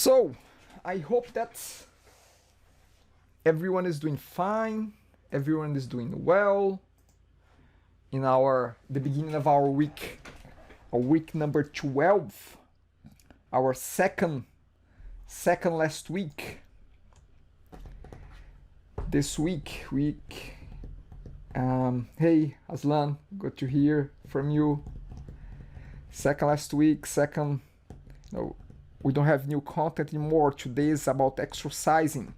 So, I hope that everyone is doing fine, everyone is doing well in the beginning of our week number 12, our second last week. This week, hey Aslan, good to hear from you. Second last week, no, we don't have new content anymore. Today is about exercising.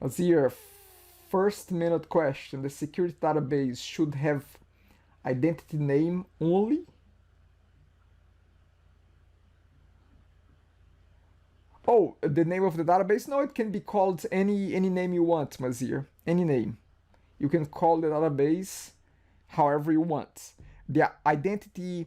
Azir, first minute question. The security database should have identity name only? Oh, the name of the database? No, it can be called any name you want, Mazir. Any name. You can call the database however you want. The identity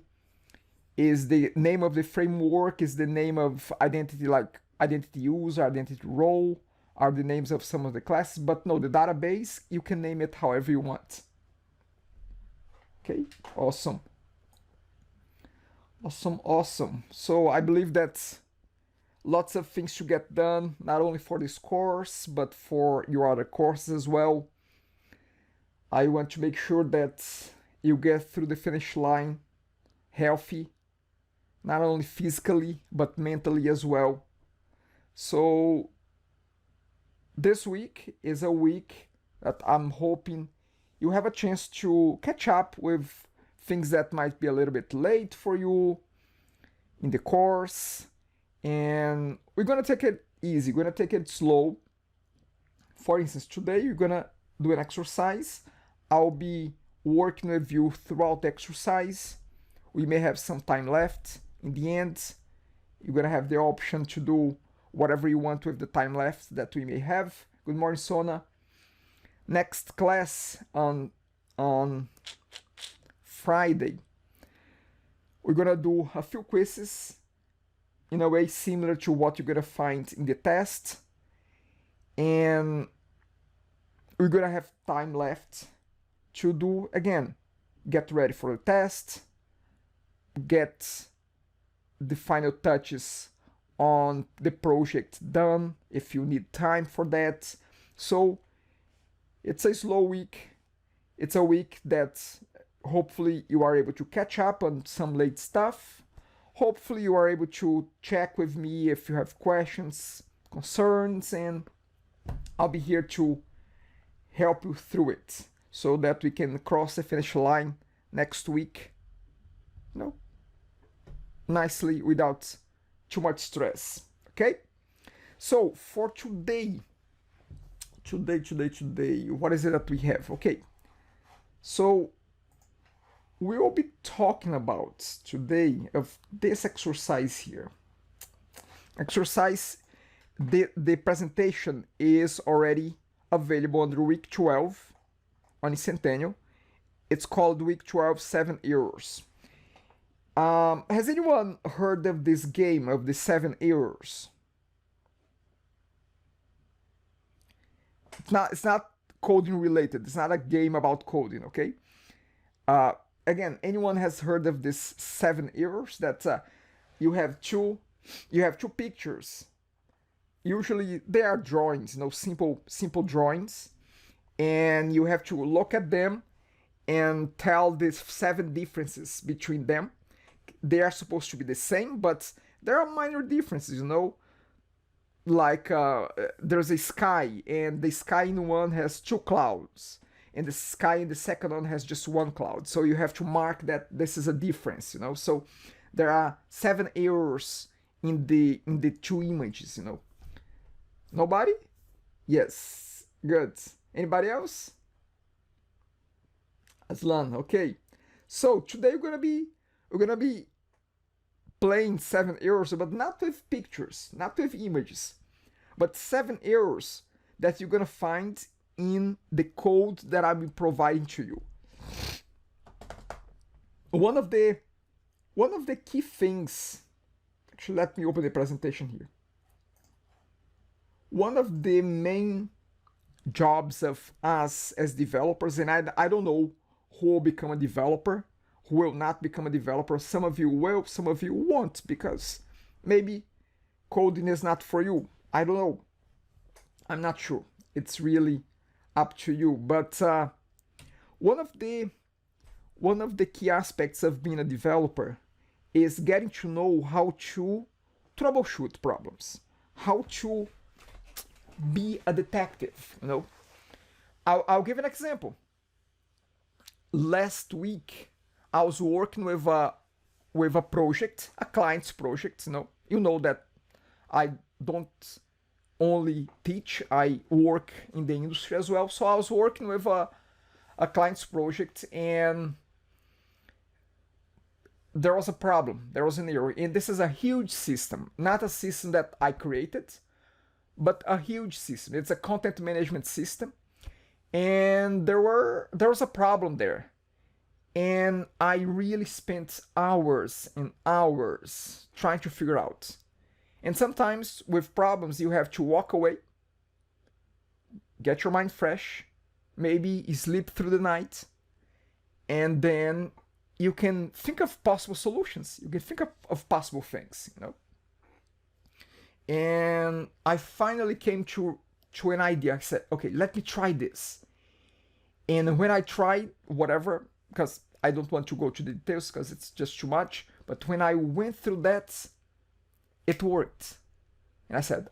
is the name of the framework, is the name of identity, like identity user, identity role, are the names of some of the classes. But no, the database, you can name it however you want. Okay, awesome. So I believe that lots of things to get done, not only for this course, but for your other courses as well. I want to make sure that you get through the finish line healthy, not only physically, but mentally as well. So this week is a week that I'm hoping you have a chance to catch up with things that might be a little bit late for you in the course. And we're gonna take it easy, we're gonna take it slow. For instance, today you're gonna do an exercise. I'll be working with you throughout the exercise. We may have some time left. In the end, you're gonna have the option to do whatever you want with the time left that we may have. Good morning, Sona. Next class on Friday, we're gonna do a few quizzes in a way similar to what you're gonna find in the test, and we're gonna have time left to do, again, get ready for the test, get the final touches on the project done if you need time for that. So it's a slow week. It's a week that hopefully you are able to catch up on some late stuff. Hopefully you are able to check with me if you have questions, concerns, and I'll be here to help you through it so that we can cross the finish line next week, nicely without too much stress. Okay? So for today, what is it that we have? Okay, so we will be talking about today of this exercise here. The presentation is already available under week 12 on Centennial. It's called week 12 7 errors. Has anyone heard of this game of the 7 errors? It's not coding related. It's not a game about coding, okay? Again, anyone has heard of this 7 errors that you have two pictures. Usually they are drawings, simple drawings, and you have to look at them and tell the 7 differences between them. They are supposed to be the same, but there are minor differences, like there's a sky, and the sky in one has 2 clouds, and the sky in the second one has just 1 cloud. So you have to mark that this is a difference, So there are 7 errors in the 2 images, Nobody? Yes, good. Anybody else? Aslan, okay. So today we're gonna be playing 7 errors, but not with pictures, not with images, but 7 errors that you're gonna find in the code that I'm providing to you. One of the key things, actually, let me open the presentation here. One of the main jobs of us as developers, and I don't know who will become a developer, who will not become a developer. Some of you will, some of you won't, because maybe coding is not for you. I don't know. I'm not sure. It's really up to you. But one of the key aspects of being a developer is getting to know how to troubleshoot problems, how to be a detective. I'll give an example. Last week, I was working with a project, a client's project. You know that I don't only teach, I work in the industry as well. So I was working with a client's project, and there was a problem. There was an error. And this is a huge system, not a system that I created, but a huge system. It's a content management system. And there was a problem there. And I really spent hours and hours trying to figure out. And sometimes with problems, you have to walk away, get your mind fresh, maybe sleep through the night, and then you can think of possible solutions. You can think of possible things, And I finally came to an idea. I said, okay, let me try this. And when I tried whatever, because I don't want to go to the details because it's just too much, but when I went through that, it worked. And I said,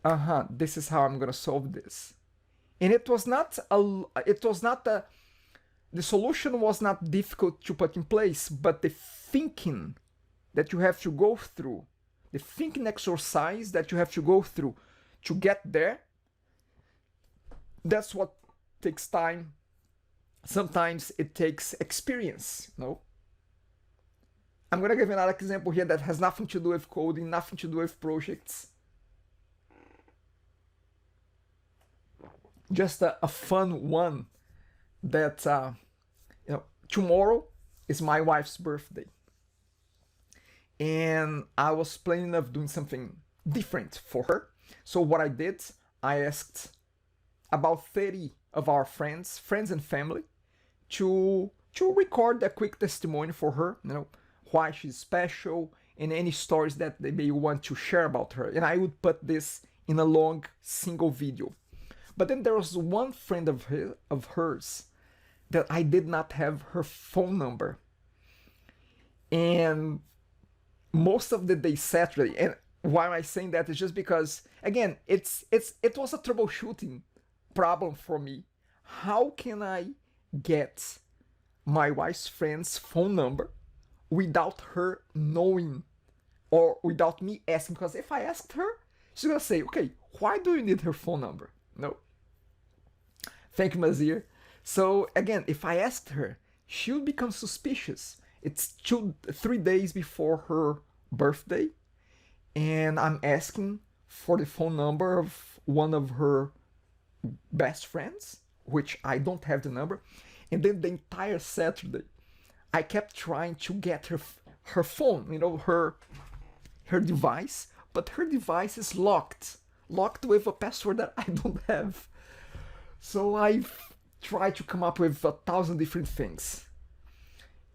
this is how I'm gonna solve this. And the solution was not difficult to put in place, but the thinking that you have to go through, the thinking exercise that you have to go through to get there, that's what takes time. Sometimes it takes experience, I'm gonna give another example here that has nothing to do with coding, nothing to do with projects. Just a fun one that, tomorrow is my wife's birthday. And I was planning of doing something different for her. So what I did, I asked about 30 of our friends and family to record a quick testimony for her, why she's special, and any stories that they may want to share about her. And I would put this in a long single video. But then there was one friend of hers that I did not have her phone number. And most of the day Saturday, and why am I saying that is just because, again, it was a troubleshooting problem for me. How can I get my wife's friend's phone number without her knowing, or without me asking? Because if I asked her, she's gonna say, okay, why do you need her phone number? No. Thank you, Mazir. So again, if I asked her, she would become suspicious. It's 3 days before her birthday, and I'm asking for the phone number of one of her best friends, which I don't have the number. And then the entire Saturday, I kept trying to get her phone, her device, but her device is locked with a password that I don't have. So I tried to come up with 1,000 different things.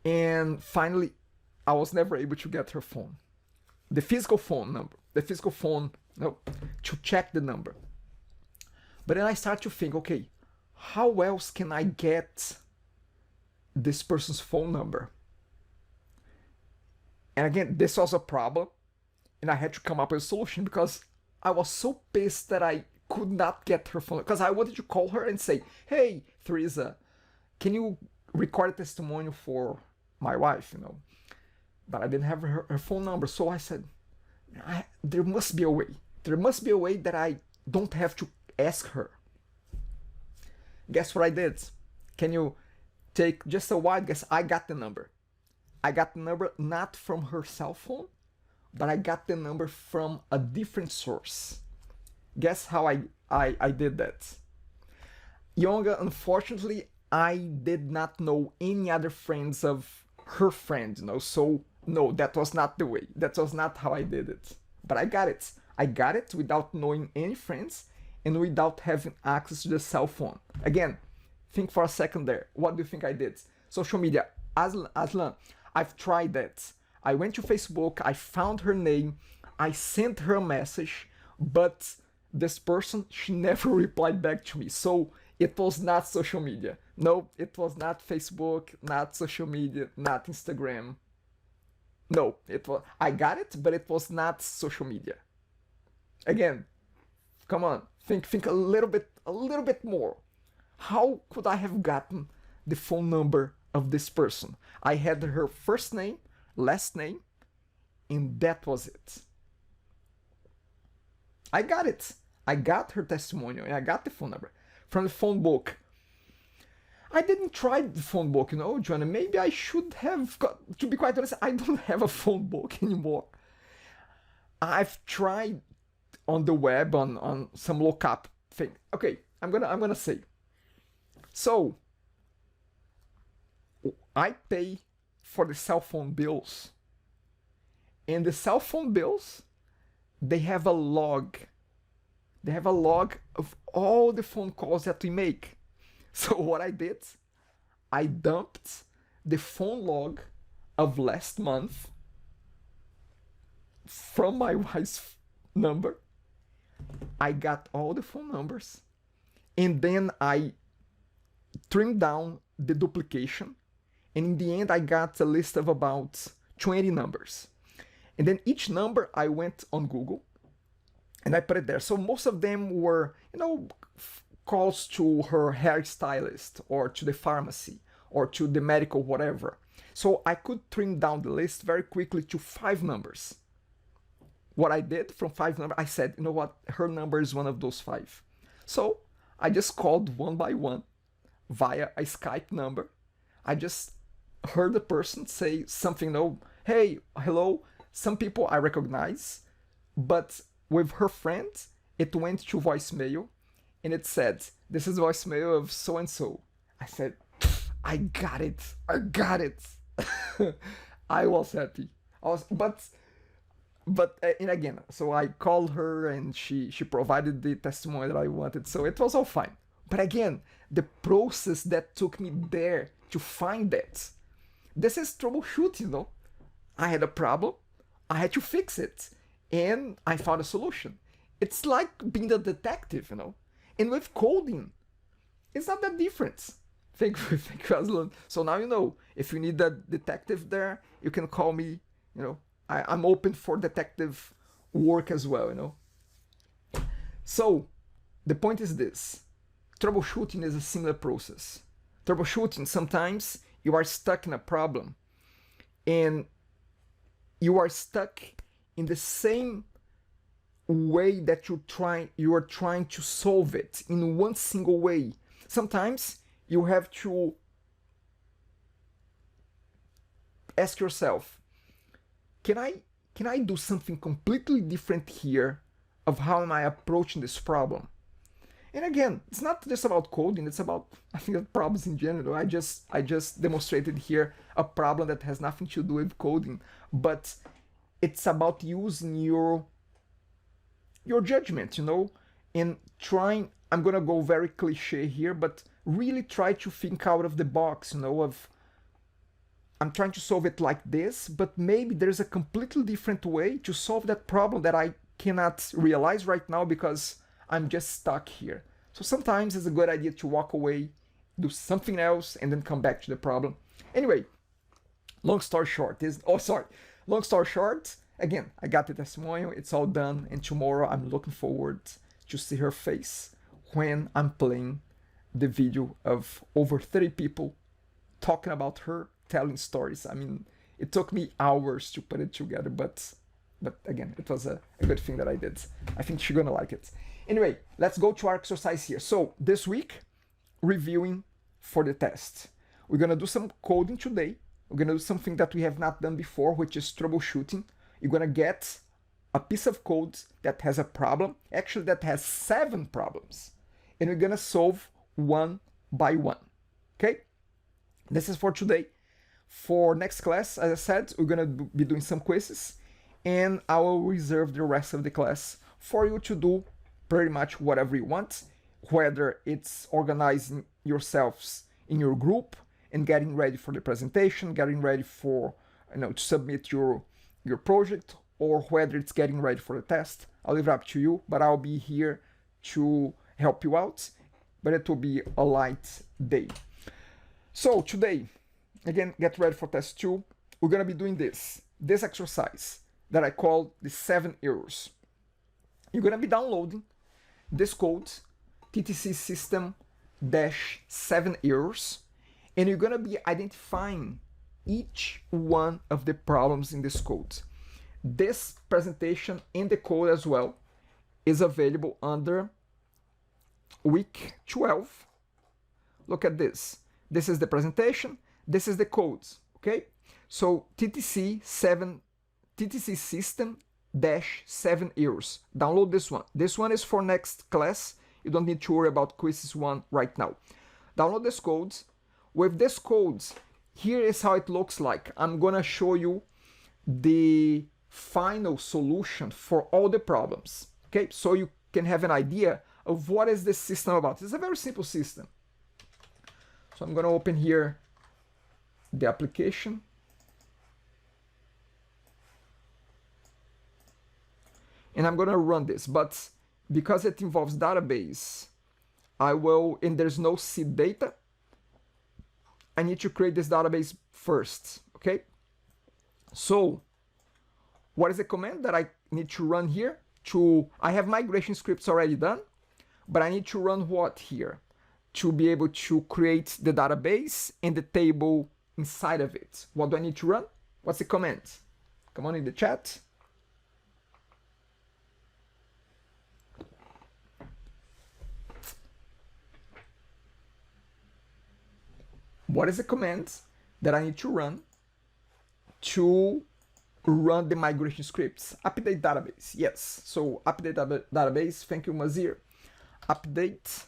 And finally, I was never able to get her phone. The physical phone number. To check the number. But then I started to think, okay, how else can I get this person's phone number? And again, this was a problem, and I had to come up with a solution because I was so pissed that I could not get her phone, because I wanted to call her and say, hey, Teresa, can you record a testimonial for my wife, But I didn't have her phone number, so I said, there must be a way. There must be a way that I don't have to ask her. Guess what I did? Can you take just a wild guess? I got the number. I got the number not from her cell phone, but I got the number from a different source. Guess how I did that? Yonga, unfortunately, I did not know any other friends of her friend, so no, that was not the way. That was not how I did it. But I got it. I got it without knowing any friends and without having access to the cell phone. Again, think for a second there. What do you think I did? Social media. Aslan, I've tried that. I went to Facebook, I found her name, I sent her a message, but this person, she never replied back to me. So it was not social media. No, it was not Facebook, not social media, not Instagram. No, it was, I got it, but it was not social media. Again, come on, think a little bit more. How could I have gotten the phone number of this person? I had her first name, last name, and that was it. I got it. I got her testimonial and I got the phone number from the phone book. I didn't try the phone book, you know, Joanna. Maybe I should have got, to be quite honest, I don't have a phone book anymore. I've tried on the web on some lookup thing. Okay, I'm gonna say. So I pay for the cell phone bills. And the cell phone bills, they have a log. They have a log of all the phone calls that we make. So what I did, I dumped the phone log of last month from my wife's number. I got all the phone numbers, and then I trimmed down the duplication, and in the end I got a list of about 20 numbers. And then each number I went on Google and I put it there. So most of them were, you know, calls to her hairstylist or to the pharmacy or to the medical whatever. So I could trim down the list very quickly to 5 numbers. What I did from 5 numbers, I said, you know what, her number is one of those 5. So I just called one by one via a Skype number. I just heard the person say something, you know, hey, hello. Some people I recognize, but with her friend, it went to voicemail and it said, this is voicemail of so-and-so. I said, I got it. I got it. I was happy. But and again, so I called her and she provided the testimony that I wanted. So it was all fine. But again, the process that took me there to find that, this is troubleshooting, you know. I had a problem. I had to fix it. And I found a solution. It's like being a detective, you know. And with coding, it's not that different. Thank you, Aslan. So now you know, if you need a detective there, you can call me, you know. I'm open for detective work as well, you know. So, the point is this. Troubleshooting is a similar process. Troubleshooting, sometimes you are stuck in a problem and you are stuck in the same way that you are trying to solve it in one single way. Sometimes you have to ask yourself, can I do something completely different here of how am I approaching this problem? And again, it's not just about coding, it's about, I think, problems in general. I just demonstrated here a problem that has nothing to do with coding, but it's about using your judgment, you know, and trying, I'm gonna go very cliche here, but really try to think out of the box, you know, of I'm trying to solve it like this, but maybe there's a completely different way to solve that problem that I cannot realize right now because I'm just stuck here. So sometimes it's a good idea to walk away, do something else, and then come back to the problem. Anyway, long story short, again, I got the testimonial, it's all done, and tomorrow I'm looking forward to see her face when I'm playing the video of over 30 people talking about her, telling stories. I mean, it took me hours to put it together, but again, it was a good thing that I did. I think she's gonna like it. Anyway, let's go to our exercise here. So this week, reviewing for the test. We're gonna do some coding today. We're gonna do something that we have not done before, which is troubleshooting. You're gonna get a piece of code that has a problem, actually that has 7 problems, and we're gonna solve one by one. Okay? This is for today. For next class, as I said, we're gonna be doing some quizzes, and I will reserve the rest of the class for you to do pretty much whatever you want, whether it's organizing yourselves in your group and getting ready for the presentation, getting ready for to submit your project, or whether it's getting ready for the test. I'll leave it up to you, but I'll be here to help you out. But it will be a light day. So today, again, get ready for test 2. We're gonna be doing this exercise that I call the 7 errors. You're gonna be downloading this code, TTC system -7 errors, and you're gonna be identifying each one of the problems in this code. This presentation and the code as well is available under week 12. Look at this. This is the presentation. This is the code. Okay. So TTC system -7 errors. Download this one. This one is for next class. You don't need to worry about quizzes 1 right now. Download this code. With this code, here is how it looks like. I'm gonna show you the final solution for all the problems. Okay, so you can have an idea of what is this system about. It's a very simple system. So I'm gonna open here the application. And I'm gonna run this, but because it involves database, and there's no seed data, I need to create this database first, okay? So, what is the command that I need to run here? I have migration scripts already done, but I need to run what here? To be able to create the database and the table inside of it. What do I need to run? What's the command? Come on in the chat. What is the command that I need to run the migration scripts? Update database, yes. So update database, thank you, Mazir. Update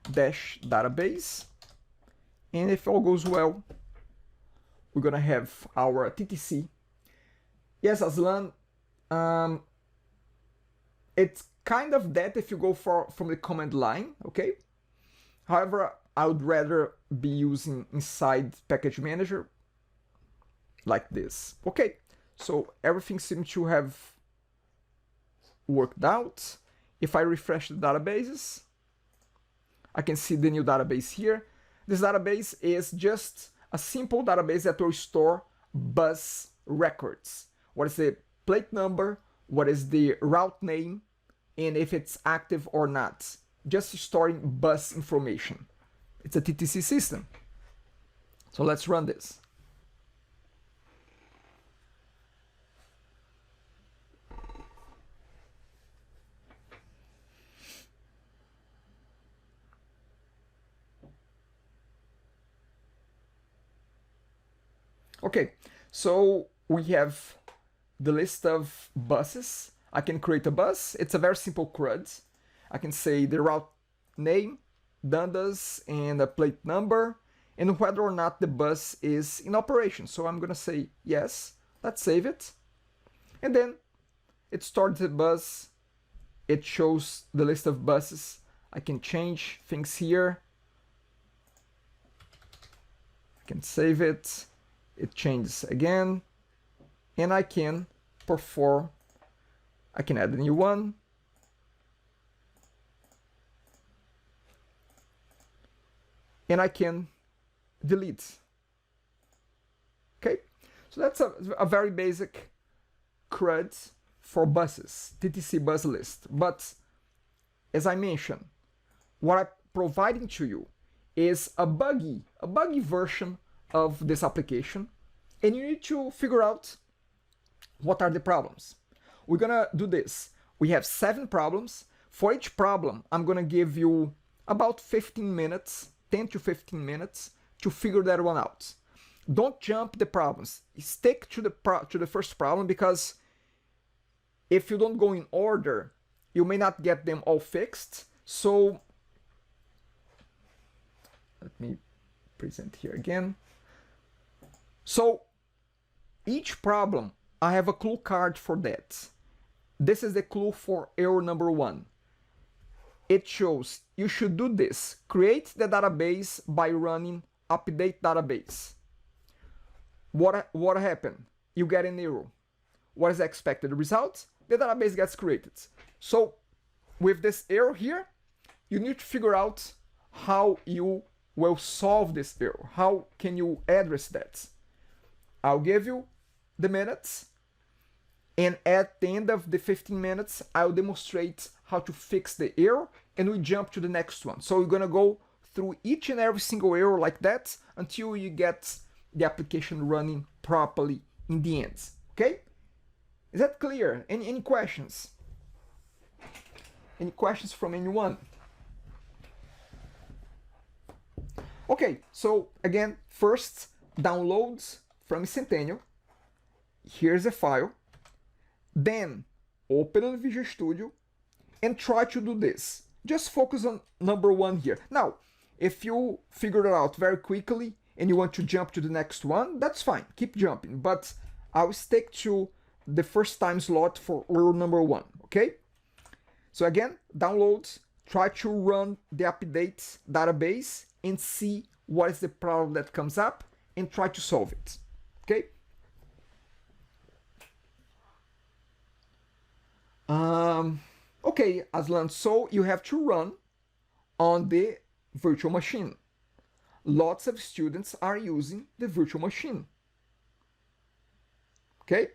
-database. And if all goes well, we're gonna have our TTC. Yes, Aslan, it's kind of that if you go from the command line, okay? However, I would rather be using inside package manager like this. Okay, so everything seems to have worked out. If I refresh the databases, I can see the new database here. This database is just a simple database that will store bus records. What is the plate number, what is the route name, and if it's active or not. Just storing bus information. It's a TTC system. So let's run this. Okay, so we have the list of buses. I can create a bus. It's a very simple CRUD. I can say the route name, Dundas, and a plate number, and whether or not the bus is in operation. So I'm gonna say yes. Let's save it. And then it starts the bus. It shows the list of buses. I can change things here. I can save it. It changes again. And I can perform. I can add a new one. And I can delete. Okay, so that's a very basic CRUD for buses, TTC bus list. But as I mentioned, what I'm providing to you is a buggy version of this application, and you need to figure out what are the problems. We're gonna do this. We have 7 problems. For each problem, I'm gonna give you about 15 minutes, 10 to 15 minutes to figure that one out. Don't jump the problems. Stick to the first problem, because if you don't go in order, you may not get them all fixed. So let me present here again. So each problem, I have a clue card for that. This is the clue for error number 1. It shows you should do this. Create the database by running update database. what happened? You get an error. What is the expected result? The database gets created. So with this error here, you need to figure out how you will solve this error. How can you address that? I'll give you the minutes, and at the end of the 15 minutes, I'll demonstrate how to fix the error, and we jump to the next one. So we're gonna go through each and every single error like that until you get the application running properly in the end. Okay? Is that clear? Any questions? Any questions from anyone? Okay, so again, first downloads from Centennial. Here's a file. Then open the Visual Studio and try to do this. Just focus on number 1 here. Now, if you figure it out very quickly and you want to jump to the next one, that's fine. Keep jumping. But I'll stick to the first time slot for error number 1, okay? So again, downloads, try to run the update database and see what is the problem that comes up and try to solve it, okay? Okay, Aslan, so you have to run on the virtual machine. Lots of students are using the virtual machine, okay?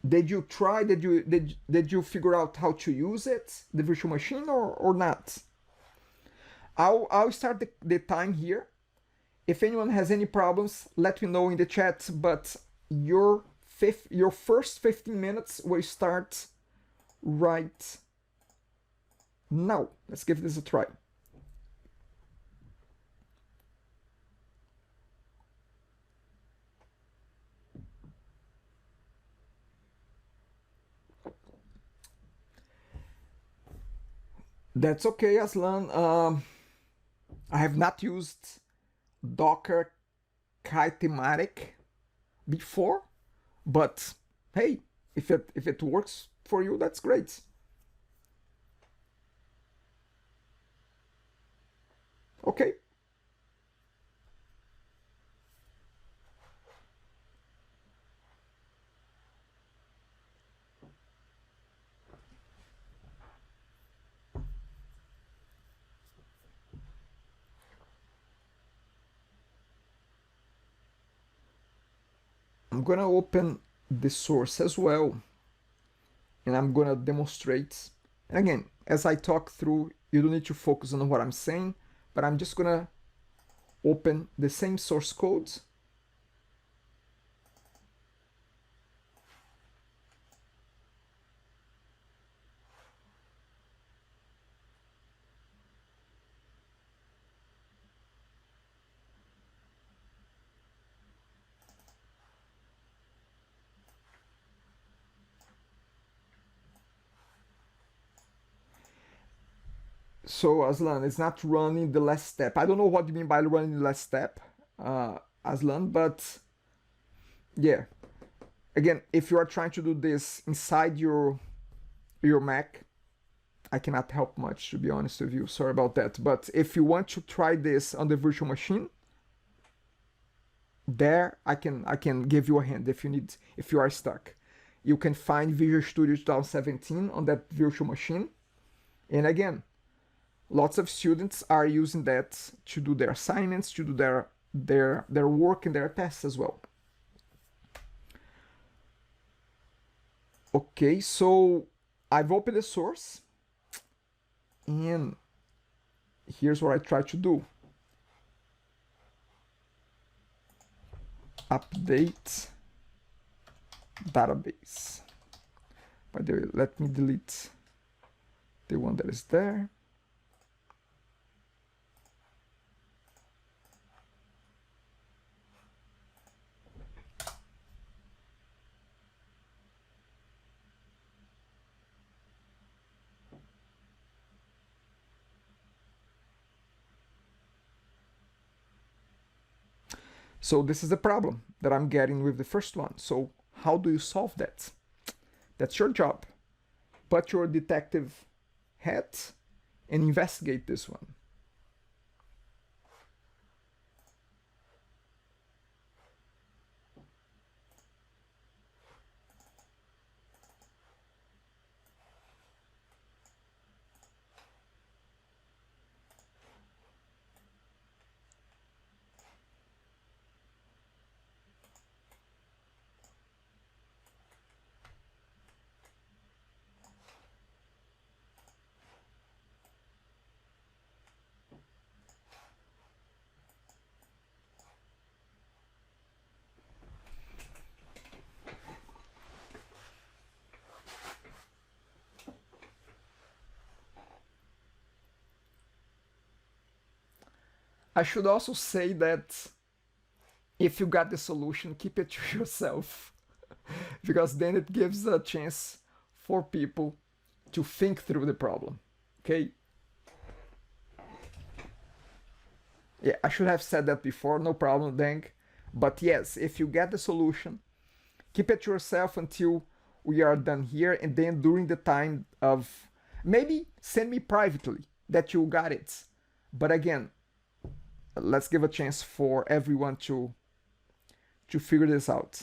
Did you try, did you figure out how to use it, the virtual machine, or not? I'll start the time here. If anyone has any problems, let me know in the chat, but your first 15 minutes will start right now. Let's give this a try. That's okay, Aslan. I have not used Docker Kitematic before, but hey, if it works for you, that's great. Okay. I'm gonna open the source as well, and I'm gonna demonstrate. And again, as I talk through, you don't need to focus on what I'm saying, but I'm just gonna open the same source code. So Aslan, it's not running the last step. I don't know what you mean by running the last step, Aslan, but yeah. Again, if you are trying to do this inside your Mac, I cannot help much, to be honest with you. Sorry about that. But if you want to try this on the virtual machine, there I can give you a hand if you are stuck. You can find Visual Studio 2017 on that virtual machine. And again, lots of students are using that to do their assignments, to do their work and their tests as well. Okay, so I've opened the source, and here's what I try to do. Update database. By the way, let me delete the one that is there. So this is the problem that I'm getting with the first one. So how do you solve that? That's your job. Put your detective hat and investigate this one. I should also say that if you got the solution, keep it to yourself, because then it gives a chance for people to think through the problem. Okay? Yeah, I should have said that before, no problem, Deng. But yes, if you get the solution, keep it to yourself until we are done here, and then during the time of, maybe send me privately that you got it. But again, let's give a chance for everyone to figure this out.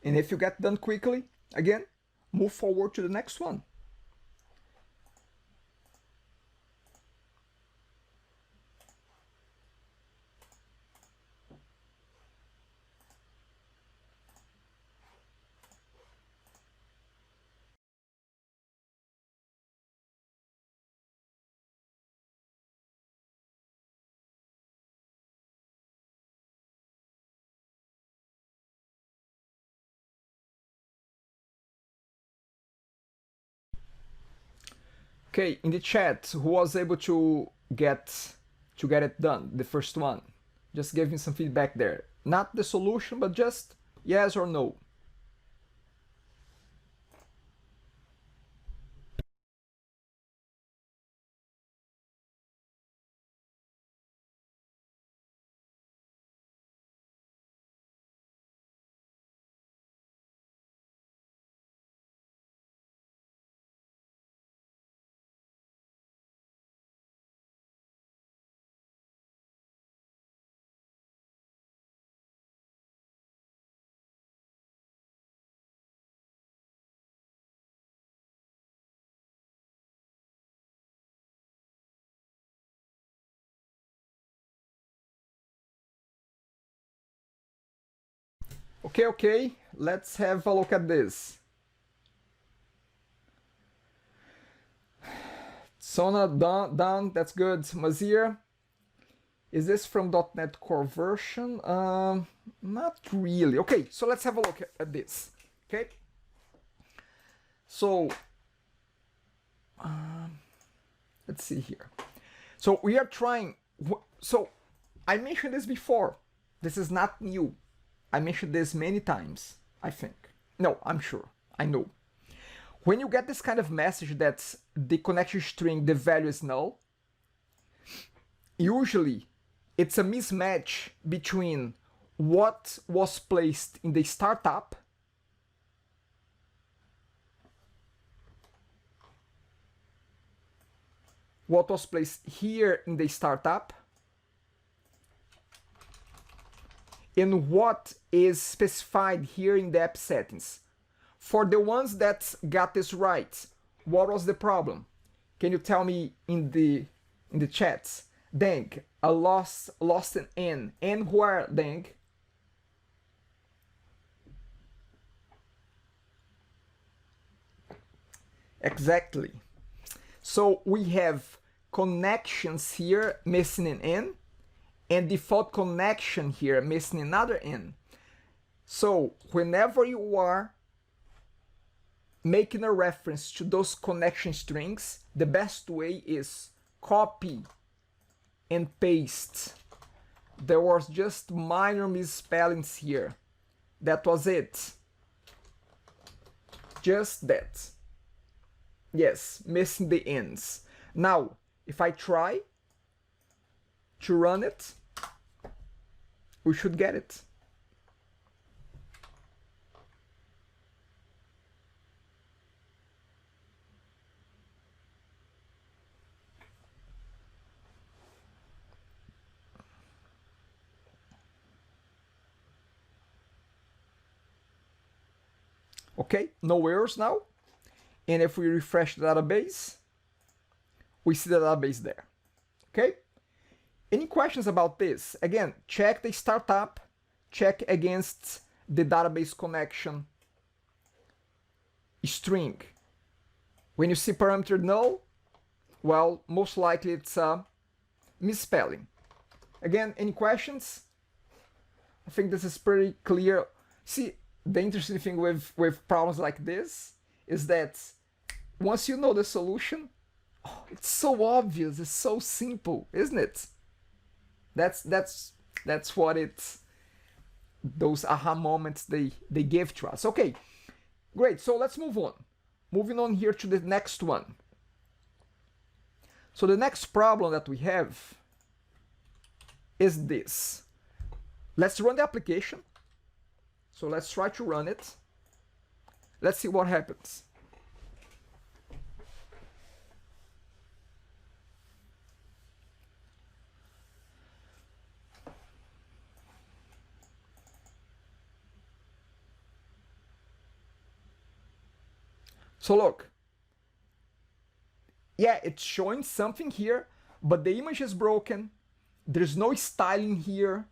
And if you get done quickly, again, move forward to the next one. Okay, in the chat, who was able to get it done, the first one? Just give me some feedback there. Not the solution, but just yes or no. Okay, okay, let's have a look at this. Sona done, that's good. Mazir, is this from .NET Core version? Not really. Okay, so let's have a look at this. Okay, so let's see here. So we are trying. So I mentioned this before. This is not new. I mentioned this many times, I think. No, I'm sure. I know. When you get this kind of message that the connection string, the value is null, usually it's a mismatch between what was placed in the startup what was placed here in the startup and what is specified here in the app settings. For the ones that got this right, what was the problem? Can you tell me in the chats? Deng, I lost an n. N where, Deng? Exactly. So we have connections here missing an n, and default connection here missing another n. So whenever you are making a reference to those connection strings, the best way is copy and paste. There was just minor misspellings here. That was it. Just that. Yes, missing the ends. Now, if I try to run it, we should get it. Okay, no errors now. And if we refresh the database, we see the database there. Okay? Any questions about this? Again, check the startup, check against the database connection string. When you see parameter null, well, most likely it's a misspelling. Again, any questions? I think this is pretty clear. See, the interesting thing with problems like this is that once you know the solution, oh, it's so obvious, it's so simple, isn't it? That's what it's, those aha moments they give to us. Okay, great, so let's move on. Moving on here to the next one. So the next problem that we have is this. Let's run the application. So let's try to run it. Let's see what happens. So look, yeah, it's showing something here, but the image is broken. There's no styling here.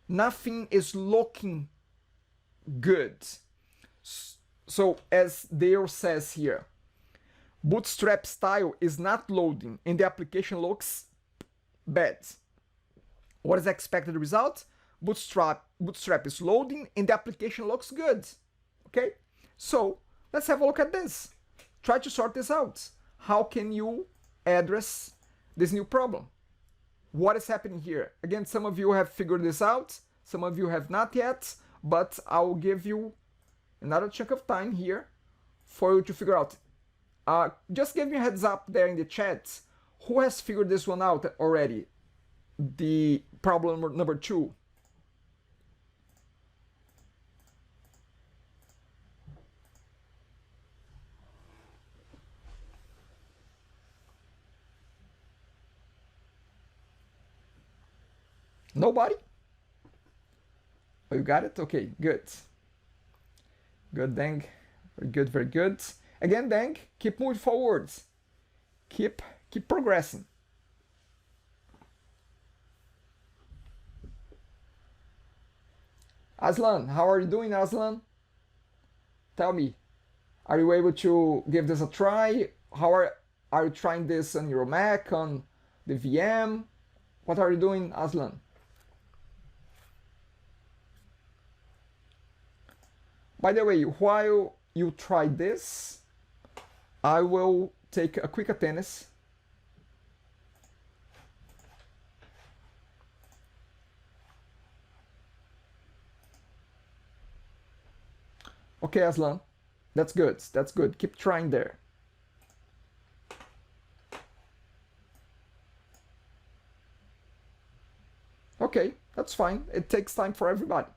Nothing is looking good. So as Dale says here, Bootstrap style is not loading and the application looks bad. What is the expected result? Bootstrap is loading and the application looks good. Okay, so let's have a look at this. Try to sort this out. How can you address this new problem? What is happening here? Again, some of you have figured this out, some of you have not yet, but I'll give you another chunk of time here for you to figure out. Just give me a heads up there in the chat. Who has figured this one out already? The problem number 2. Nobody? Oh, you got it? Okay, good. Good, Deng. Very good, very good. Again, Deng, keep moving forwards. Keep progressing. Aslan, how are you doing, Aslan? Tell me, are you able to give this a try? How are you trying this on your Mac, on the VM? What are you doing, Aslan? By the way, while you try this, I will take a quick attendance. Okay, Aslan, that's good, that's good. Keep trying there. Okay, that's fine. It takes time for everybody.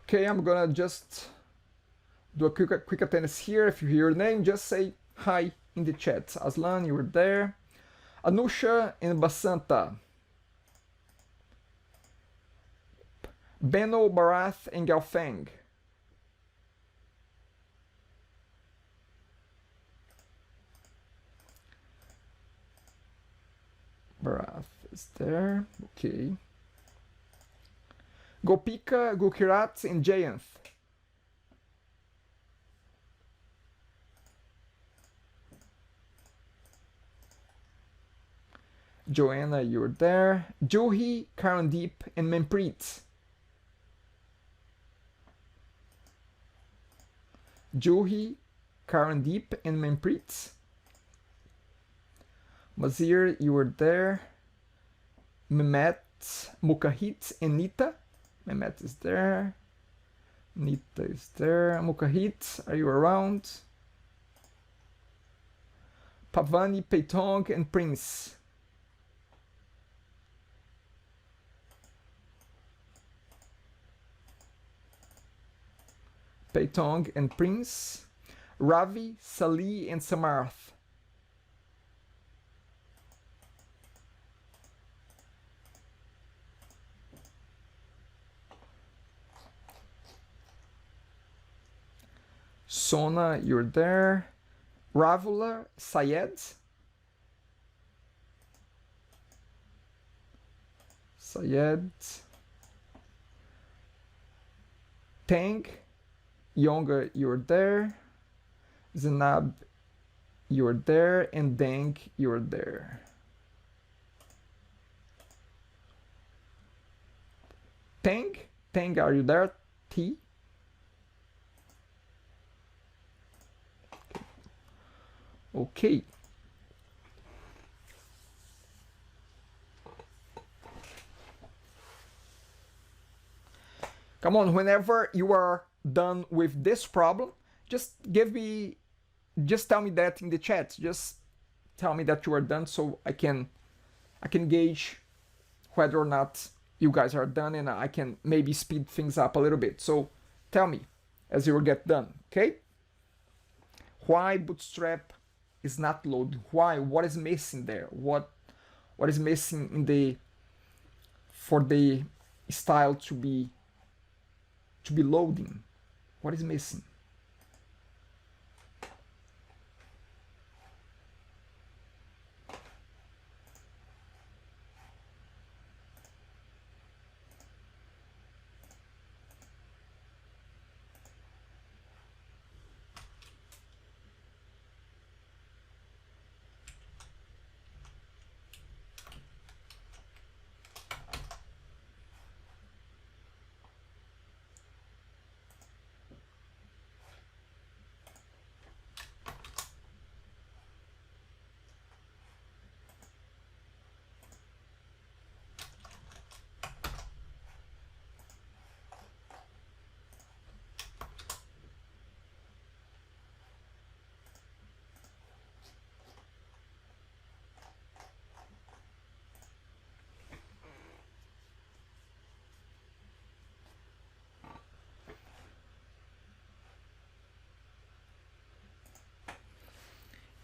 Okay, I'm gonna just do a quick attendance here. If you hear your name, just say hi in the chat. Aslan, you were there. Anusha and Basanta. Beno, Barath, and Galfang. Barath is there. Okay. Gopika, Gukirat, and Jayanth. Joanna, you're there. Juhi, Karandeep, and Manpreet. Juhi, Karandeep, and Manpreet. Mazir, you were there. Mehmet, Mukahit, and Nita. Mehmet is there. Nita is there. Mukahit, are you around? Pavani, Peitong, and Prince. Peitong and Prince. Ravi, Salih, and Samarth. Sona, you're there. Ravula, Syed. Syed. Tang, Yonga, you're there. Zanab, you're there. And Deng, you're there. Tang, Tang, are you there? T. Okay. Come on, whenever you are done with this problem, just tell me that in the chat. Just tell me that you are done so I can gauge whether or not you guys are done, and I can maybe speed things up a little bit. So tell me as you get done, okay? Why Bootstrap is not loading? Why? What is missing there? What is missing in the for the style to be loading? What is missing?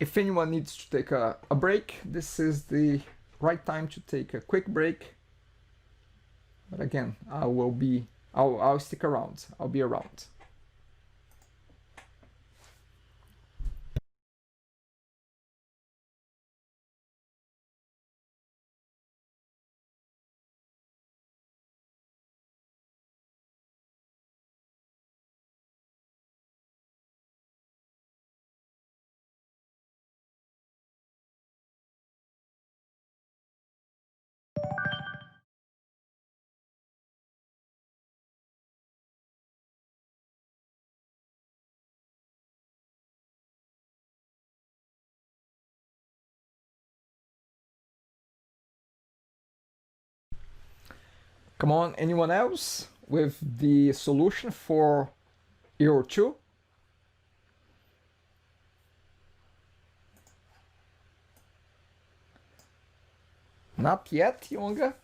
If anyone needs to take a break, this is the right time to take a quick break. But again, I'll stick around. I'll be around. Come on, anyone else with the solution for error 2? Not yet, Yonga.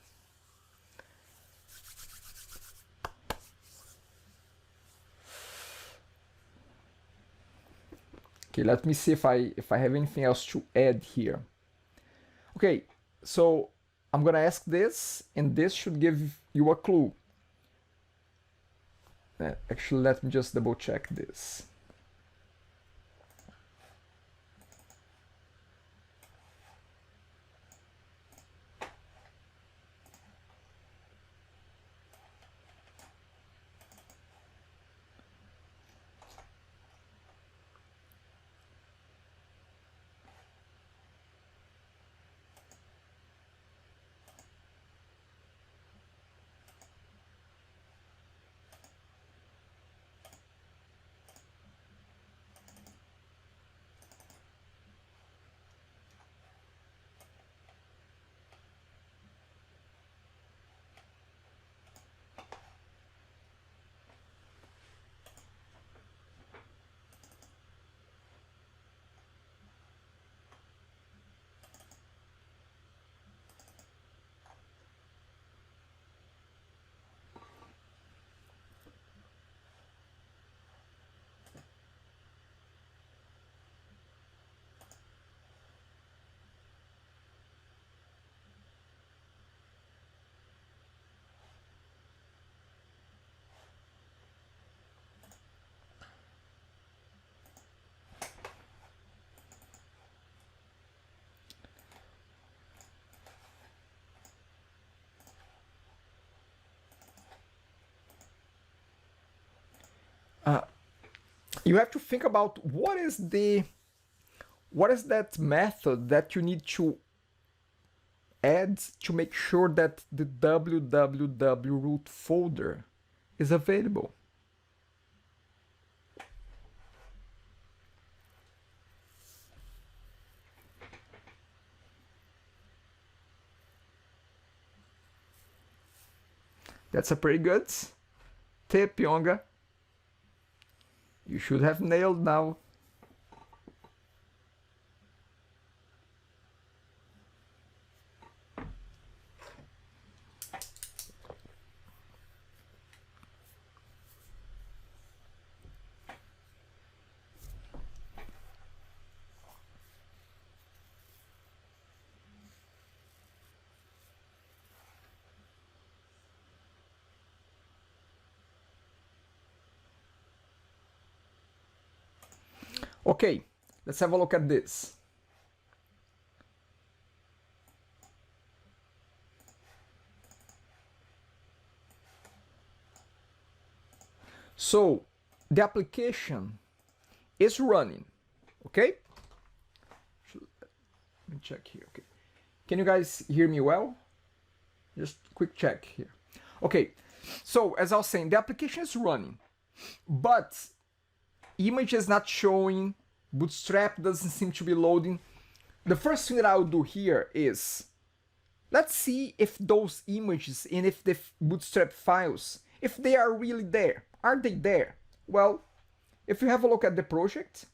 Okay, let me see if I have anything else to add here. Okay, so I'm gonna ask this, and this should give you a clue. Actually, let me just double check this. you have to think about what is that method that you need to add to make sure that the www root folder is available. That's a pretty good tip, Yonga. You should have nailed now. Okay, let's have a look at this. So the application is running, okay? Let me check here, okay. Can you guys hear me well? Just quick check here. Okay, so as I was saying, the application is running, but image is not showing, Bootstrap doesn't seem to be loading. The first thing that I'll do here is, let's see if those images and if the Bootstrap files, if they are really there. Are they there? Well, if you have a look at the project,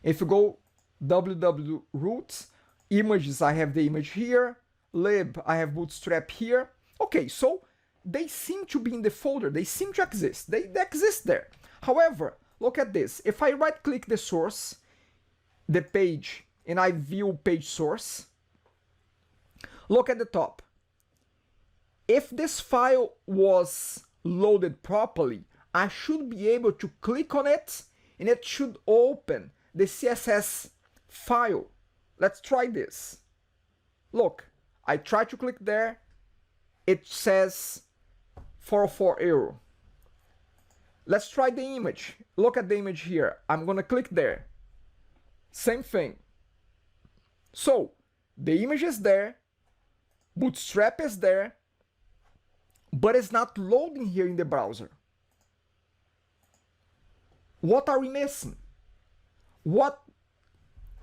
if you go www root, images, I have the image here, lib, I have Bootstrap here. Okay, so they seem to be in the folder, they seem to exist, they exist there. However, look at this, if I right click the source, the page, and I view page source, look at the top. If this file was loaded properly, I should be able to click on it and it should open the CSS file. Let's try this. Look, I try to click there, it says 404 error. Let's try the image. Look at the image here. I'm gonna click there. Same thing. So the image is there, Bootstrap is there, but it's not loading here in the browser. What are we missing? What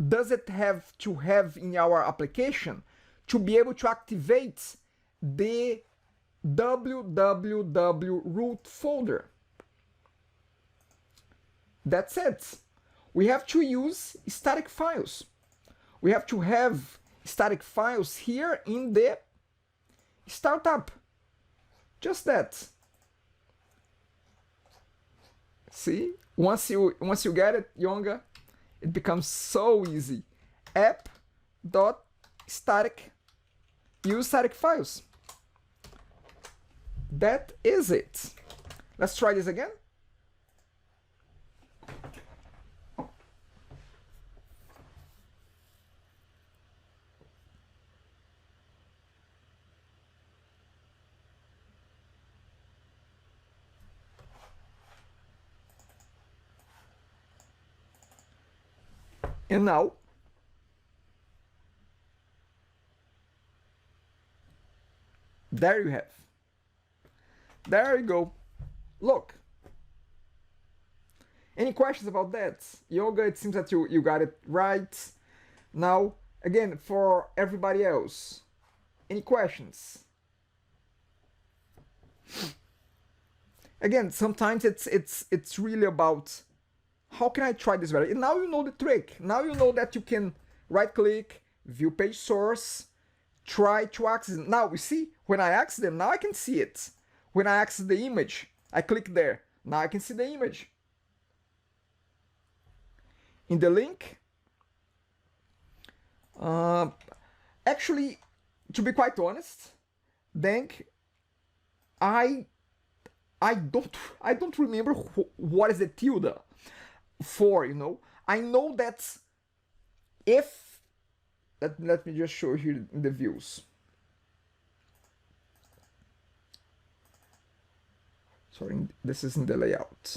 does it have to have in our application to be able to activate the www root folder? That's it. We have to use static files. We have to have static files here in the startup. Just that. See? Once you get it, Yonga, it becomes so easy. App.static. Use static files. That is it. Let's try this again. And now, there you have. There you go. Look. Any questions about that? Yoga, it seems that you got it right. Now, again, for everybody else, any questions? Again, sometimes it's really about how can I try this better? And now you know the trick. Now you know that you can right click, view page source, try to access it. Now you see, when I access them, now I can see it. When I access the image, I click there. Now I can see the image. In the link, actually, to be quite honest, Dank, I don't remember what is the tilde for, you know. I know that if let me just show you in the views. Sorry, this is in the layout.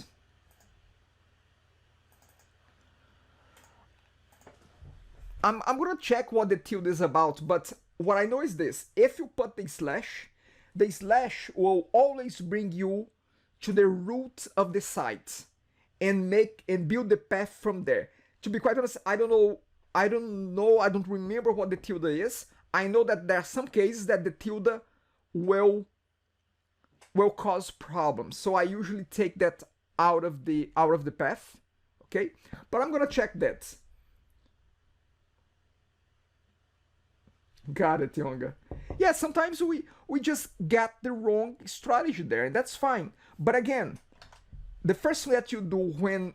I'm gonna check what the tilde is about, but what I know is this: if you put the slash will always bring you to the root of the site and build the path from there. To be quite honest, I don't remember what the tilde is. I know that there are some cases that the tilde will cause problems, so I usually take that out of the path. Okay, but I'm gonna check that. Got it, Yonga. Yeah, sometimes we just get the wrong strategy there, and that's fine. But again, the first thing that you do when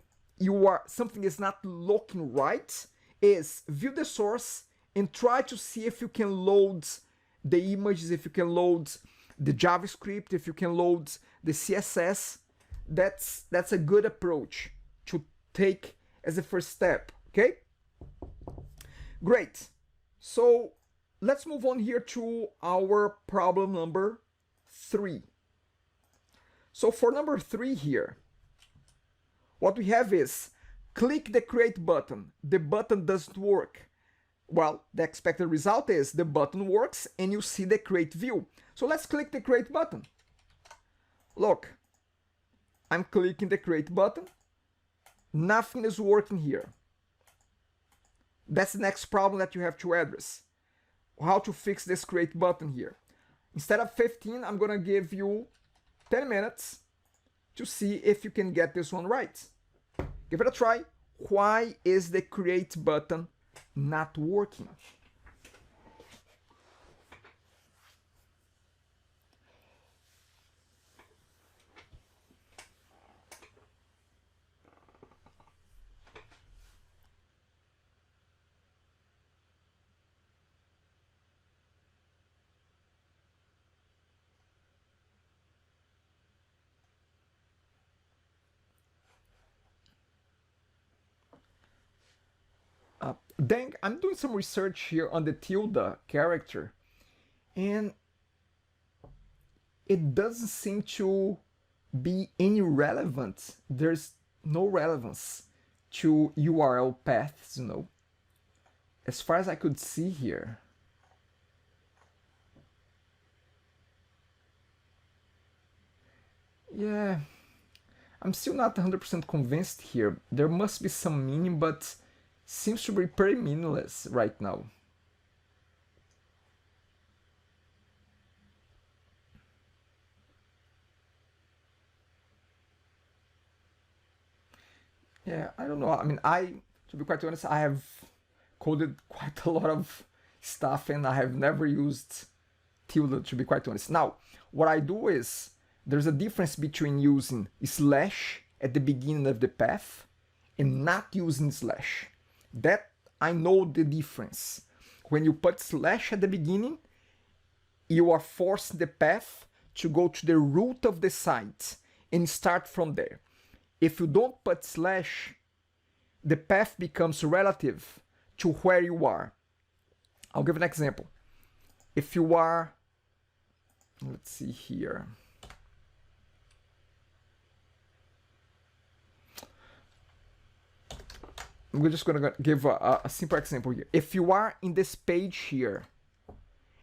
something is not looking right is view the source and try to see if you can load the images, if you can load the JavaScript, if you can load the CSS. That's a good approach to take as a first step. Okay, great. So let's move on here to our problem number 3. So for number 3 here, what we have is click the create button. The button doesn't work. Well, the expected result is the button works and you see the create view. So let's click the create button. Look, I'm clicking the create button. Nothing is working here. That's the next problem that you have to address. How to fix this create button here. Instead of 15, I'm gonna give you 10 minutes to see if you can get this one right. Give it a try. Why is the create button not working? Then I'm doing some research here on the tilde character, and it doesn't seem to be any relevant. There's no relevance to URL paths, as far as I could see here. Yeah, I'm still not 100% convinced here. There must be some meaning, but seems to be pretty meaningless right now. Yeah, I don't know. I mean, to be quite honest, I have coded quite a lot of stuff and I have never used tilde, to be quite honest. Now, what I do is, there's a difference between using slash at the beginning of the path and not using slash. That I know the difference. When you put slash at the beginning, you are forcing the path to go to the root of the site and start from there. If you don't put slash, the path becomes relative to where you are. I'll give an example. If you are, let's see here. We're just gonna give a simple example here. If you are in this page here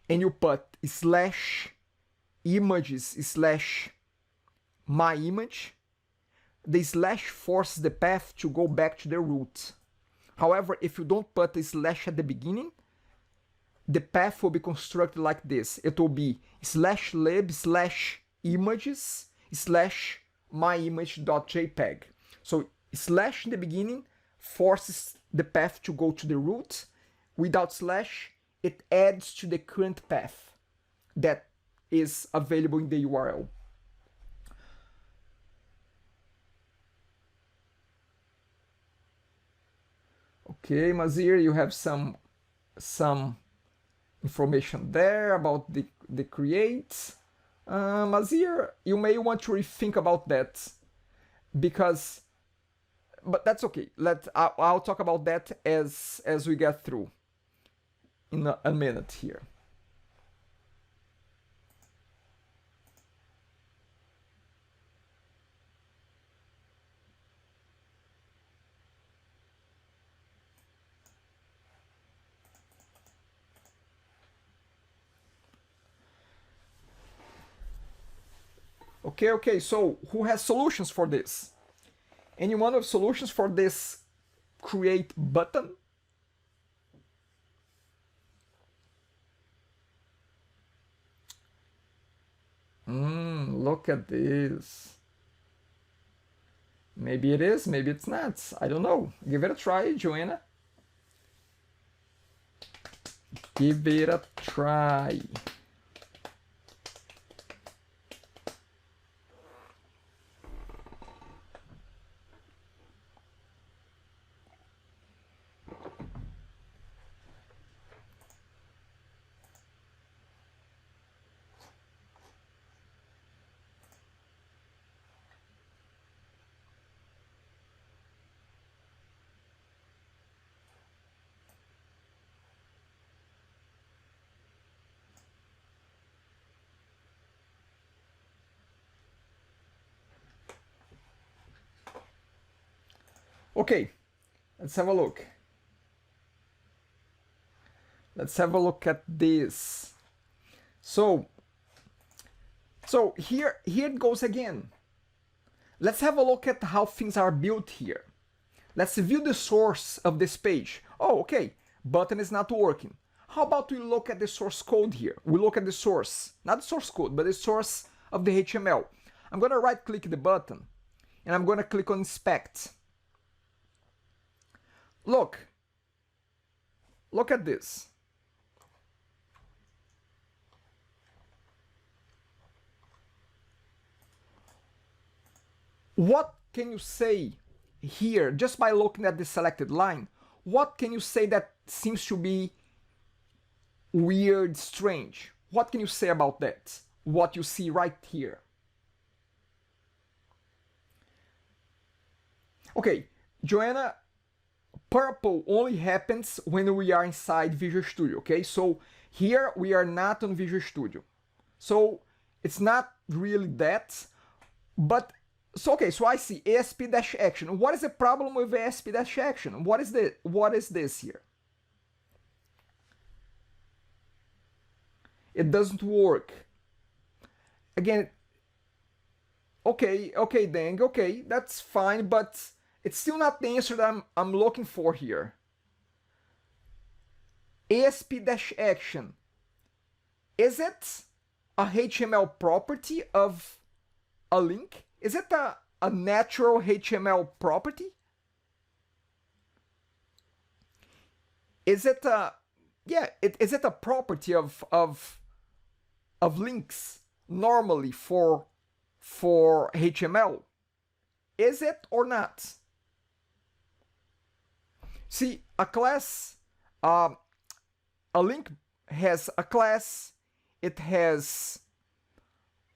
and you put slash images slash my image, the slash forces the path to go back to the root. However, if you don't put a slash at the beginning, the path will be constructed like this. It will be slash lib slash images slash myimage.jpg. So slash in the beginning forces the path to go to the root. Without slash, it adds to the current path that is available in the URL. Okay, Mazir, you have some information there about the create. Mazir, you may want to rethink about that, but that's okay. I'll talk about that as we get through in a minute here. Okay, so who has solutions for this? Anyone with solutions for this create button? Look at this. Maybe it is, maybe it's not. I don't know. Give it a try, Joanna. Give it a try. Okay, let's have a look. Let's have a look at this. So here it goes again. Let's have a look at how things are built here. Let's view the source of this page. Oh, okay, button is not working. How about we look at the source code here? We look at the source, not the source code, but the source of the HTML. I'm gonna right click the button and I'm gonna click on inspect. Look at this. What can you say here, just by looking at the selected line? What can you say that seems to be weird, strange? What can you say about that? What you see right here. Okay, Joanna, purple only happens when we are inside Visual Studio, okay? So here we are not on Visual Studio. So it's not really that, but so okay, so I see ASP-action. What is the problem with ASP-action? What is this here? It doesn't work. Again, okay, Deng, okay, that's fine, but it's still not the answer that I'm looking for here. ASP-action. Is it a HTML property of a link? Is it a natural HTML property? Is it a is it a property of links normally for HTML? Is it or not? See, a class, a link has a class, it has,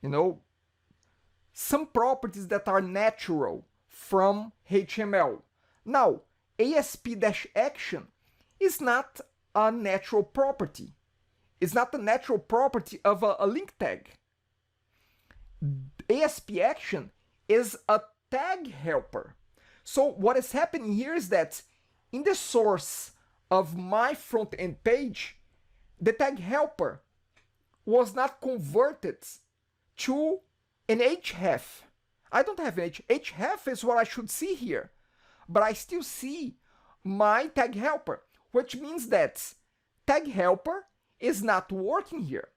you know, some properties that are natural from HTML. Now, ASP-action is not a natural property. It's not the natural property of a link tag. ASP-action is a tag helper. So what is happening here is that in the source of my front-end page, the tag helper was not converted to an href. I don't have an href is what I should see here, but I still see my tag helper, which means that tag helper is not working here.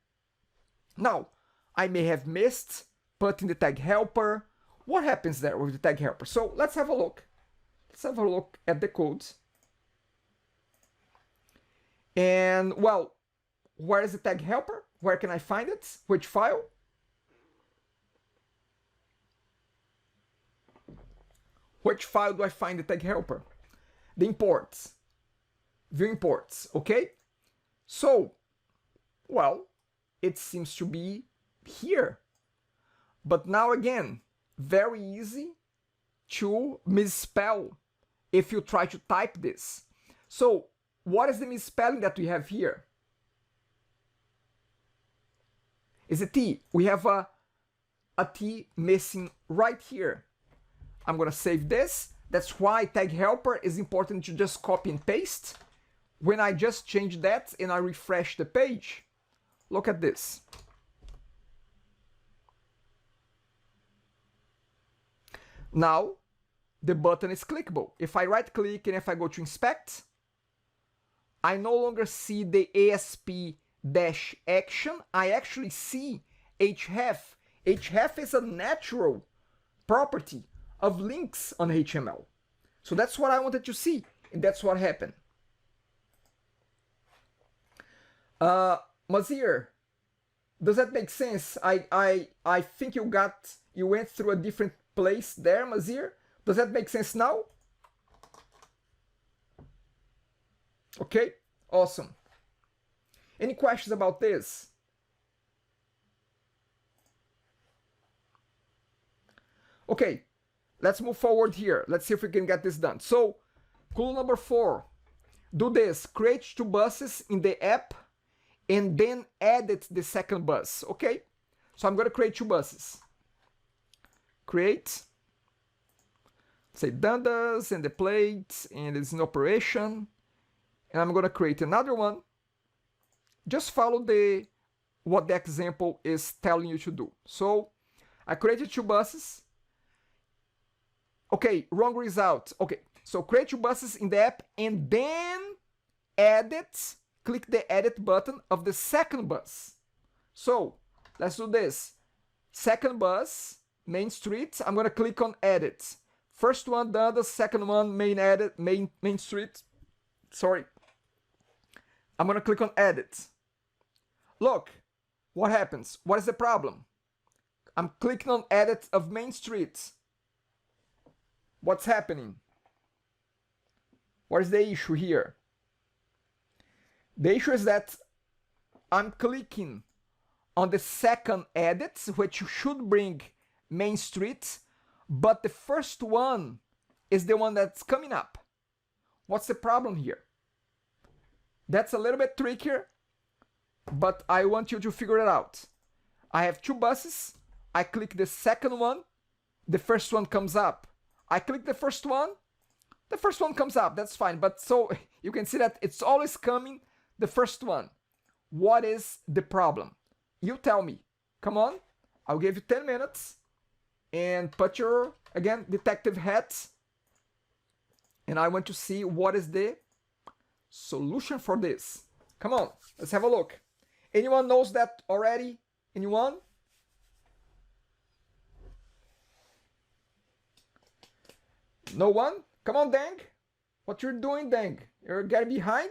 Now, I may have missed putting the tag helper. What happens there with the tag helper? So let's have a look. Let's have a look at the code. And well, where is the tag helper? Where can I find it? Which file? Which file do I find the tag helper? The imports. View imports, okay? So, well, it seems to be here. But now again, very easy to misspell if you try to type this. So, what is the misspelling that we have here? Is a T. We have a T missing right here. I'm gonna save this. That's why tag helper is important to just copy and paste. When I just change that and I refresh the page, look at this. Now the button is clickable. If I right click and if I go to inspect, I no longer see the ASP-action. I actually see href. Href is a natural property of links on HTML. So that's what I wanted to see, and that's what happened. Mazir, does that make sense? I think you went through a different place there, Mazir. Does that make sense now? Okay, awesome. Any questions about this? Okay, let's move forward here. Let's see if we can get this done. So, clue number 4. Do this. Create 2 buses in the app and then edit the second bus. Okay? So I'm going to create 2 buses. Create. Say dundas and the plate, and it's in operation. And I'm going to create another one. Just follow what the example is telling you to do. So I created 2 buses. Okay, wrong result. Okay, so create 2 buses in the app and then edit, click the edit button of the second bus. So let's do this. Second bus, main street, I'm gonna click on edit. First one done, the second one main street. Sorry. I'm gonna click on edit. Look, what happens? What is the problem? I'm clicking on edit of main street. What's happening? What is the issue here? The issue is that I'm clicking on the second edit, which should bring main street, but the first one is the one that's coming up. What's the problem here? That's a little bit trickier, but I want you to figure it out. I have 2 buses. I click the second one. The first one comes up. I click the first one comes up, that's fine. But so you can see that it's always coming the first one. What is the problem? You tell me. Come on, I'll give you 10 minutes and put your, again, detective hat. And I want to see what is the solution for this. Come on, let's have a look. Anyone knows that already? Anyone? No one? Come on, Dang. What you're doing, Dang? You're getting behind?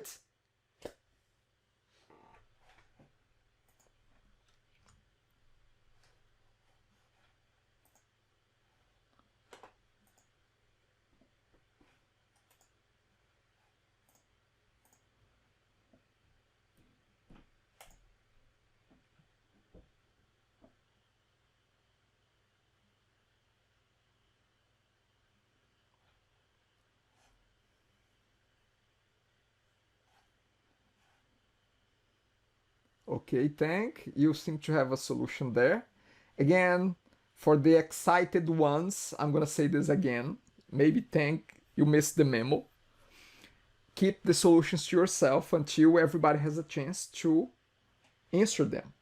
Okay, thank. You seem to have a solution there. Again, for the excited ones, I'm gonna say this again. Maybe thank you missed the memo. Keep the solutions to yourself until everybody has a chance to answer them.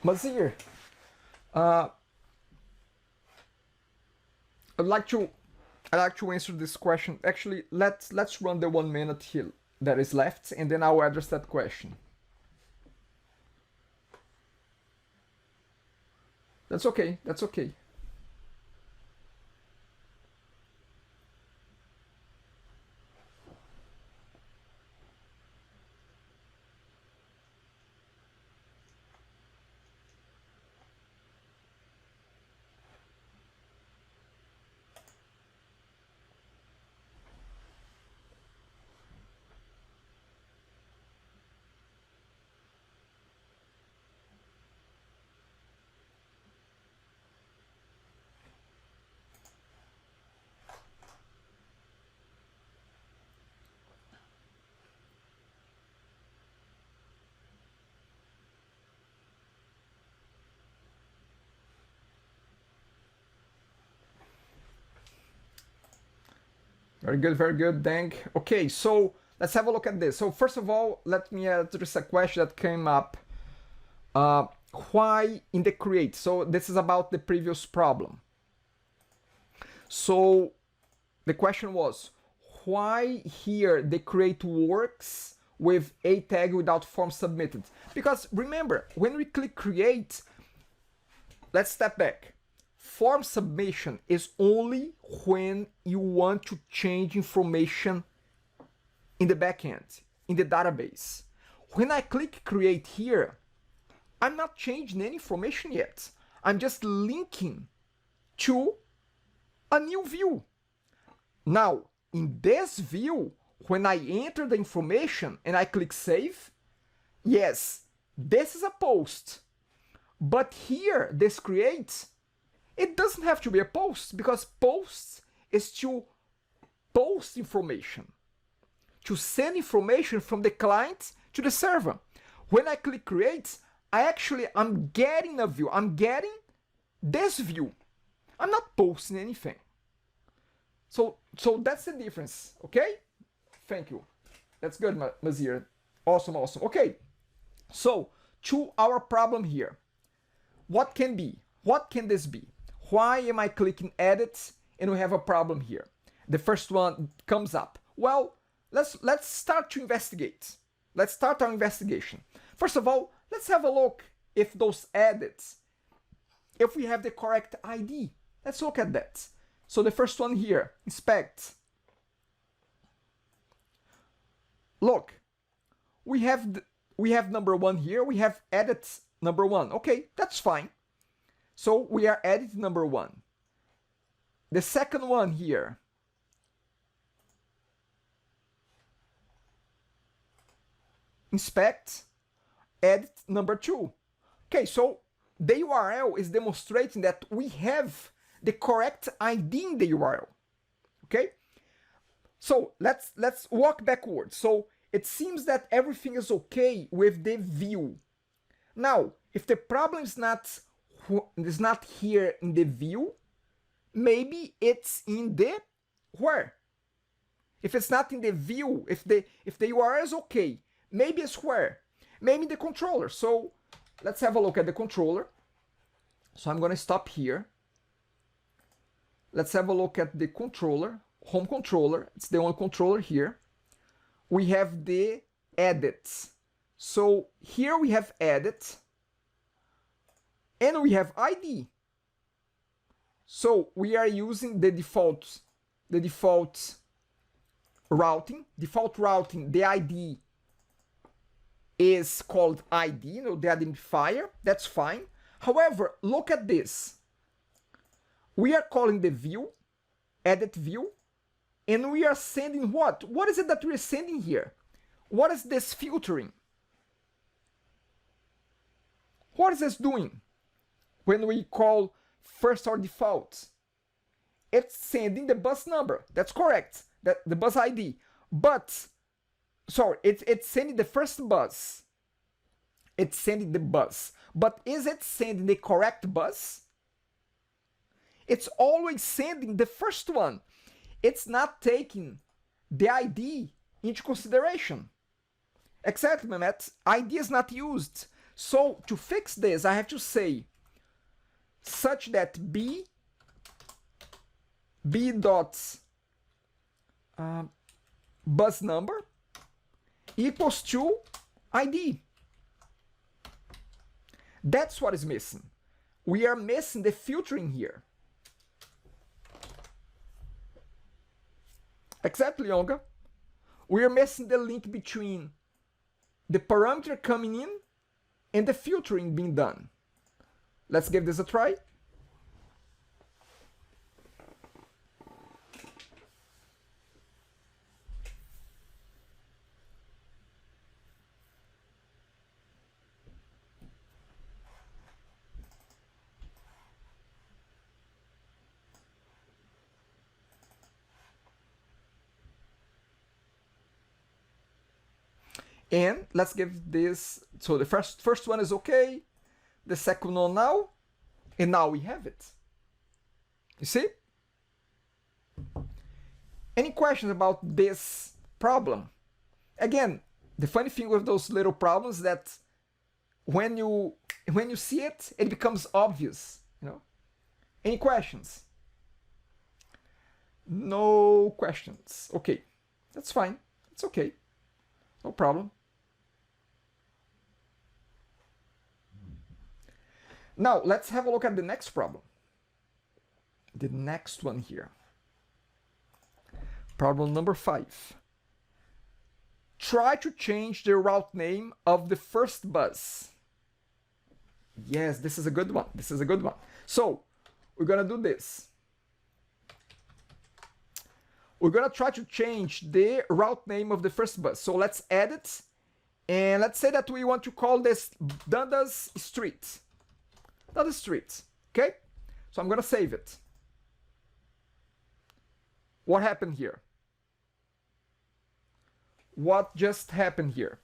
Mazir, I'd like to answer this question. Actually, let's run the 1 minute here that is left, and then I'll address that question. That's okay. That's okay. very good, Deng. Okay, so let's have a look at this. So first of all, let me address a question that came up. Why in the create? So this is about the previous problem. So the question was, why here the create works with a tag without form submitted? Because remember, when we click create, let's step back. Form submission is only when you want to change information in the backend, in the database. When I click create here, I'm not changing any information yet. I'm just linking to a new view. Now, in this view, when I enter the information and I click save, yes, this is a post. But here, this create, it doesn't have to be a post, because posts is to post information, to send information from the client to the server. When I click create, I'm getting a view. I'm getting this view. I'm not posting anything. So that's the difference, okay? Thank you. That's good, Mazir. Awesome. Okay, so to our problem here. What can this be? Why am I clicking edit and we have a problem here? The first one comes up. Well, let's start to investigate. Let's start our investigation. First of all, let's have a look if those edits, if we have the correct ID. Let's look at that. So the first one here, inspect. Look, we have number 1 here. We have edit number 1. Okay, that's fine. So we are edit number 1. The second one here, inspect, edit number 2. Okay, so the URL is demonstrating that we have the correct ID in the URL. Okay, so let's walk backwards. So it seems that everything is okay with the view. Now, if the problem is not here in the view, maybe it's in the where. If it's not in the view, if the URL is okay, maybe it's where. Maybe the controller. So let's have a look at the controller. So I'm going to stop here. Let's have a look at the controller, home controller. It's the only controller here. We have the edits. So here we have edit and we have ID. So we are using the default routing. Default routing, the ID is called ID, the identifier. That's fine. However, look at this. We are calling the view, edit view, and we are sending what? What is it that we are sending here? What is this filtering? What is this doing? When we call first or default, it's sending the bus number. That's correct. The bus ID. But, sorry, it's sending the first bus. It's sending the bus. But is it sending the correct bus? It's always sending the first one. It's not taking the ID into consideration. Exactly, Mehmet. ID is not used. So to fix this, I have to say such that b dot bus number equals to ID. That's what is missing. We are missing the filtering here. Exactly, Olga. We are missing the link between the parameter coming in and the filtering being done. Let's give this a try. And let's give this, so the first one is okay, the second one now, and now we have it. You see? Any questions about this problem? Again, the funny thing with those little problems that when you see it, it becomes obvious, you know. Any questions? No questions. Okay, that's fine. It's okay. No problem. Now, let's have a look at the next problem. The next one here. Problem number 5. Try to change the route name of the first bus. Yes, this is a good one. This is a good one. So, we're gonna do this. We're gonna try to change the route name of the first bus. So let's add it. And let's say that we want to call this Dundas Street. Dundas Street, okay? So I'm gonna save it. What happened here? What just happened here?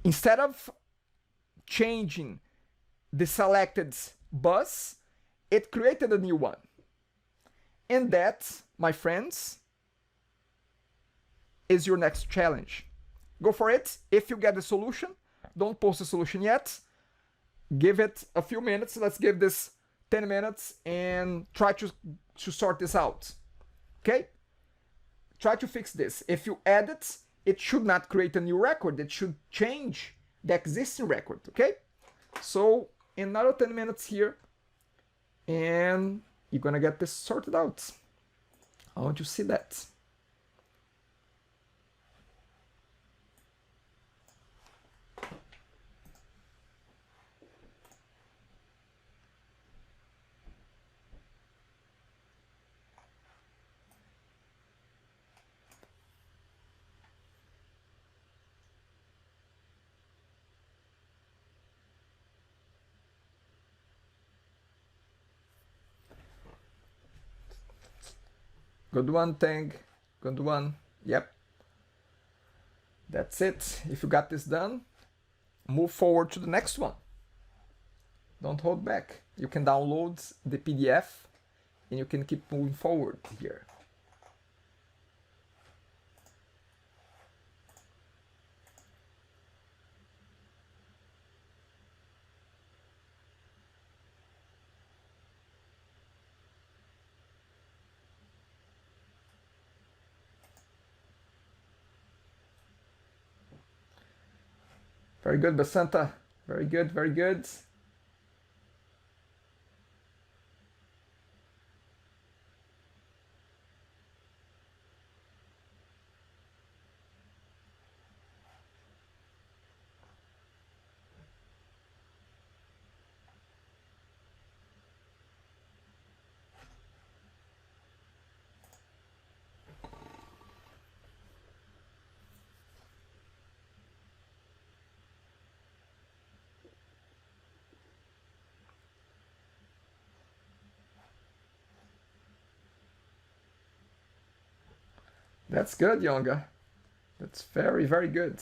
Instead of changing the selected bus, it created a new one. And that, my friends, is your next challenge. Go for it. If you get the solution, don't post the solution yet. Give it a few minutes. Let's give this 10 minutes and try to sort this out. Okay? Try to fix this. If you add it, it should not create a new record. It should change the existing record. Okay? So, another 10 minutes here. And you're gonna get this sorted out. I want to see that. Good one, Tang. Good one. Yep. That's it. If you got this done, move forward to the next one. Don't hold back. You can download the PDF and you can keep moving forward here. Very good, Basanta. Very good, very good. That's good, Yonga. That's very, very good.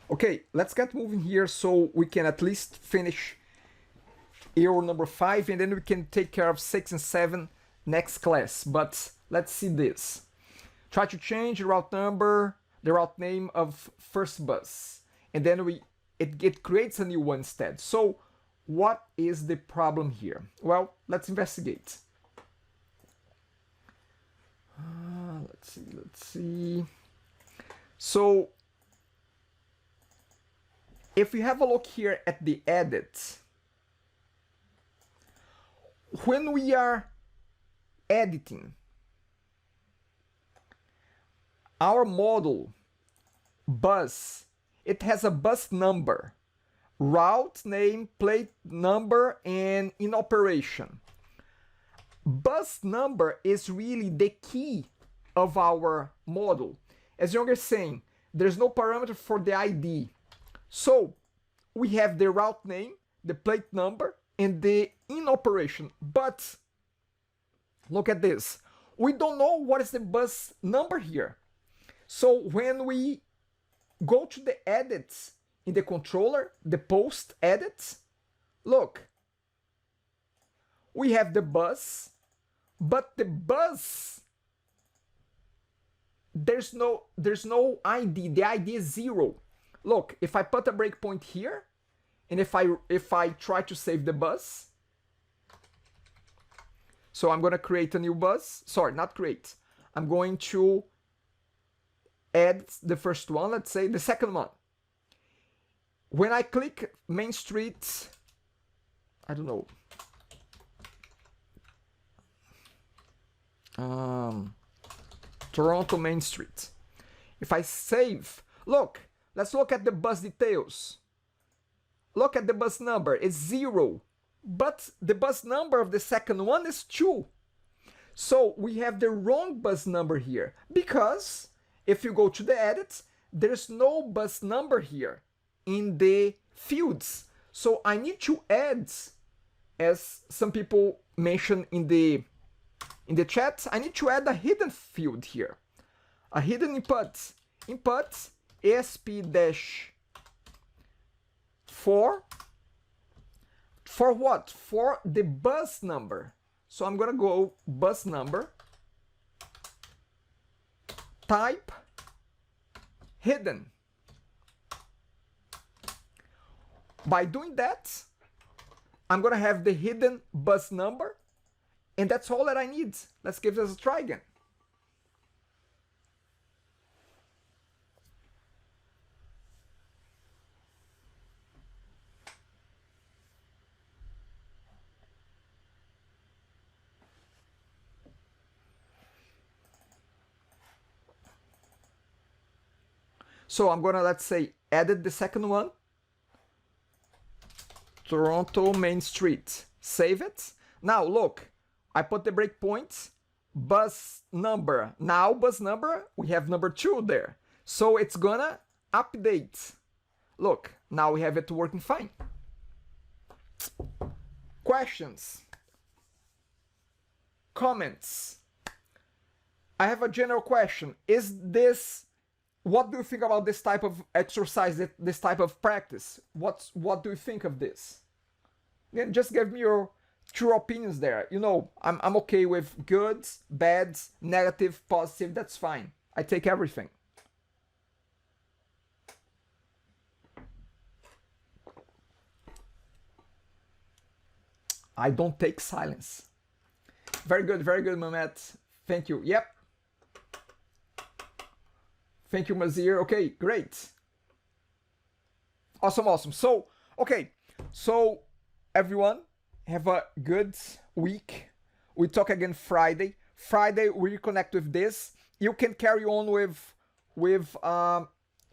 Okay, let's get moving here so we can at least finish error number 5 and then we can take care of 6 and 7 next class. But let's see this. Try to change the route number, the route name of first bus. And then it creates a new one instead. So what is the problem here? Well, let's investigate. Let's see. So if we have a look here at the edit, when we are editing our model bus, it has a bus number, route name, plate number, and in operation. Bus number is really the key of our model. As Younger is saying, there's no parameter for the ID. So we have the route name, the plate number, and the in operation. But look at this. We don't know what is the bus number here. So when we go to the edits in the controller, the post edits, look, we have the bus, but the bus, there's no ID. The ID is 0. Look, if I put a breakpoint here, and if I try to save the bus, so I'm going to create a new bus. Sorry, not create. I'm going to add the first one, let's say the second one. When I click Main Street, I don't know, Toronto Main Street. If I save, look, let's look at the bus details. Look at the bus number, it's 0. But the bus number of the second one is 2. So we have the wrong bus number here, because if you go to the edits, there's no bus number here in the fields. So I need to add, as some people mentioned in the chat, I need to add a hidden field here. A hidden input. Input ASP-4 for what? For the bus number. So I'm gonna go bus number, type hidden. By doing that, I'm gonna have the hidden bus number, and that's all that I need. Let's give this a try again. So I'm gonna, let's say, edit the second one, Toronto Main Street, save it. Now look, I put the breakpoint, bus number. Now bus number, we have number 2 there. So it's gonna update. Look, now we have it working fine. Questions? Comments? I have a general question. What do you think about this type of exercise, this type of practice? What do you think of this? Again, just give me your true opinions there. You know, I'm okay with good, bad, negative, positive. That's fine. I take everything. I don't take silence. Very good, Mehmet. Thank you. Yep. Thank you, Mazir. Okay, great. Awesome. So, okay. So, everyone, have a good week. We talk again Friday. Friday, we reconnect with this. You can carry on with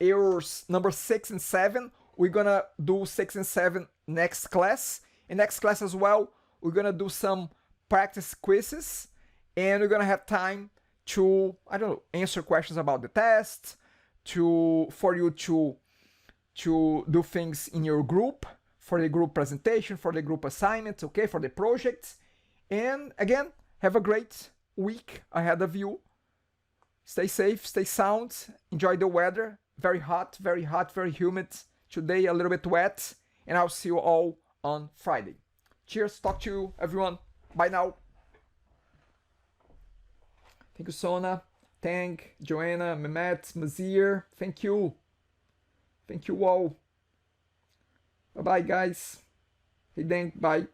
errors number 6 and 7. We're gonna do 6 and 7 next class. In next class as well, we're gonna do some practice quizzes, and we're gonna have time to, I don't know, answer questions about the test, for you to do things in your group, for the group presentation, for the group assignments, okay, for the projects. And again, have a great week ahead of you. Stay safe, stay sound, enjoy the weather. Very hot, very humid. Today a little bit wet, and I'll see you all on Friday. Cheers, talk to you, everyone. Bye now. Thank you, Sona. Tang, Joanna, Mehmet, Mazir. Thank you. Thank you all. Bye-bye, guys. Hey, Dang, bye.